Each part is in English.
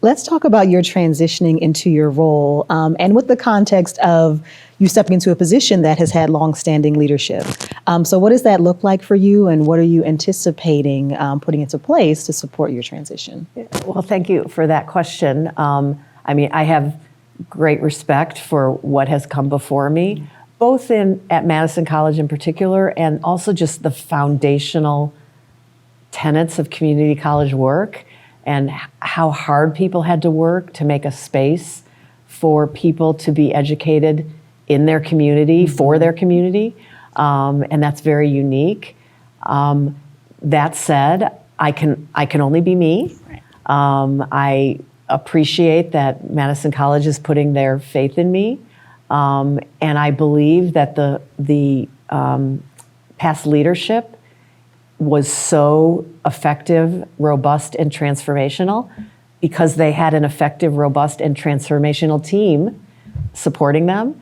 Let's talk about your transitioning into your role and with the context of you stepping into a position that has had longstanding leadership. So what does that look like for you, and what are you anticipating putting into place to support your transition? Well, thank you for that question. I mean, I have great respect for what has come before me, both at Madison College in particular, and also just the foundational tenets of community college work and how hard people had to work to make a space for people to be educated in their community, for their community, and that's very unique. That said, I can only be me. I appreciate that Madison College is putting their faith in me, and I believe that the past leadership was so effective, robust, and transformational because they had an effective, robust, and transformational team supporting them.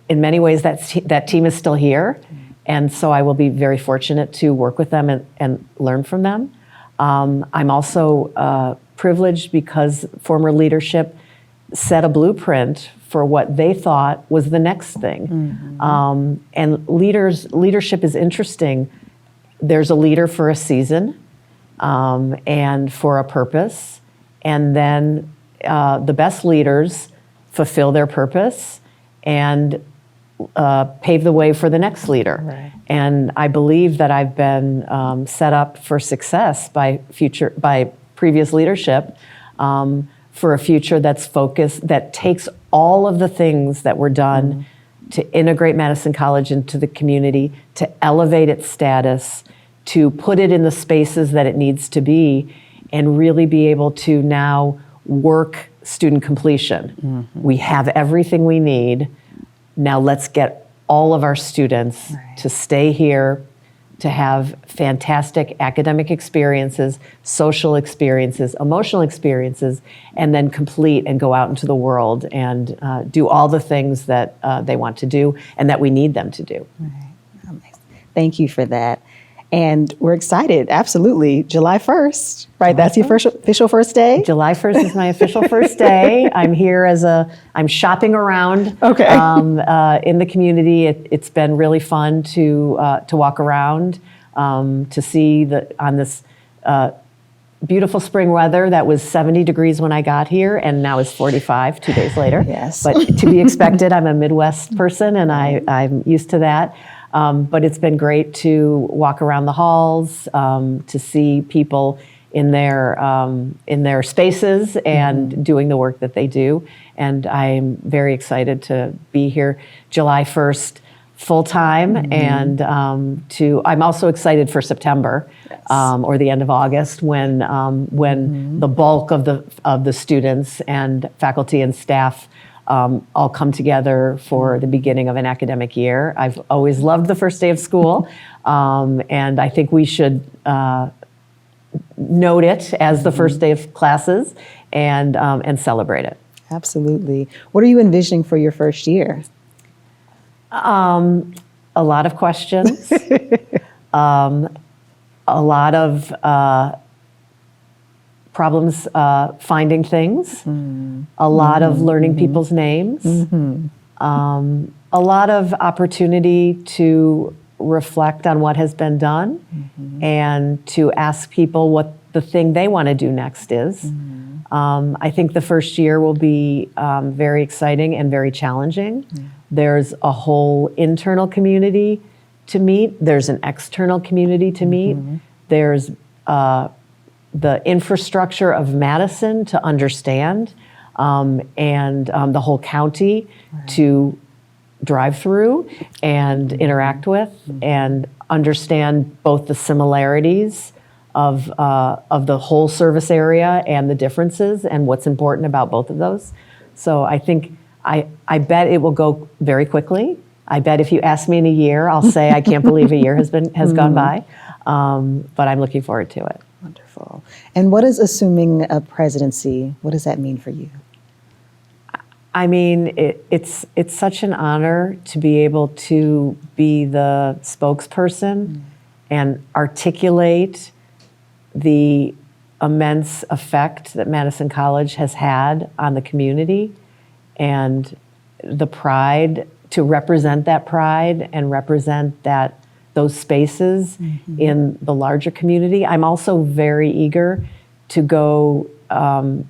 In many ways, that team is still here, and so I will be very fortunate to work with them and learn from them. I'm also privileged because former leadership set a blueprint for what they thought was the next thing. And leadership is interesting. There's a leader for a season and for a purpose, and then the best leaders fulfill their purpose and pave the way for the next leader. Right. And I believe that I've been set up for success by previous leadership for a future that's focused, that takes all of the things that were done to integrate Madison College into the community, to elevate its status, to put it in the spaces that it needs to be, and really be able to now work student completion. We have everything we need. Now let's get all of our students to stay here, to have fantastic academic experiences, social experiences, emotional experiences, and then complete and go out into the world and do all the things that they want to do and that we need them to do. Right. Thank you for that. And we're excited, absolutely. July 1st, right? That's your official first day? July 1st is my official first day. I'm here I'm shopping around in the community. It's been really fun to walk around, to see on this beautiful spring weather that was 70 degrees when I got here, and now is 45 2 days later. Yes. But to be expected, I'm a Midwest person, and I'm used to that. But it's been great to walk around the halls, to see people in their spaces and doing the work that they do. And I'm very excited to be here July 1st full time. And I'm also excited for September, or the end of August, when the bulk of the students and faculty and staff all come together for the beginning of an academic year. I've always loved the first day of school, and I think we should note it as the first day of classes and celebrate it. Absolutely. What are you envisioning for your first year? A lot of questions, a lot of problems finding things, a lot of learning people's names, a lot of opportunity to reflect on what has been done and to ask people what the thing they want to do next is. I think the first year will be very exciting and very challenging. There's a whole internal community to meet. There's an external community to meet. There's the infrastructure of Madison to understand, and the whole county to drive through and interact with, and understand both the similarities of the whole service area and the differences and what's important about both of those. So I think I bet it will go very quickly. I bet if you ask me in a year, I'll say I can't believe a year has gone by, but I'm looking forward to it. Wonderful. And what is assuming a presidency? What does that mean for you? I mean, it's such an honor to be able to be the spokesperson and articulate the immense effect that Madison College has had on the community, and the pride to represent that pride and represent those spaces in the larger community. I'm also very eager to go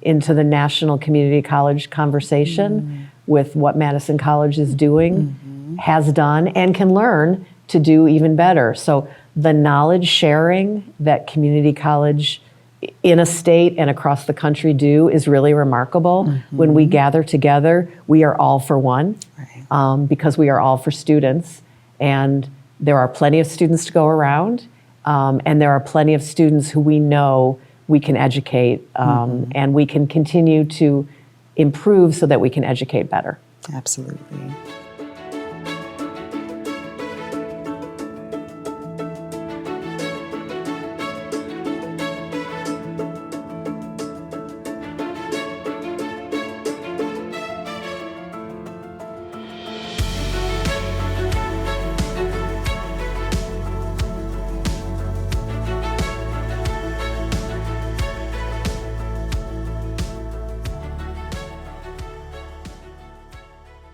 into the national community college conversation with what Madison College is doing, has done, and can learn to do even better. So the knowledge sharing that community college in a state and across the country do is really remarkable. When we gather together, we are all for one, because we are all for students. And there are plenty of students to go around, and there are plenty of students who we know we can educate, and we can continue to improve so that we can educate better. Absolutely.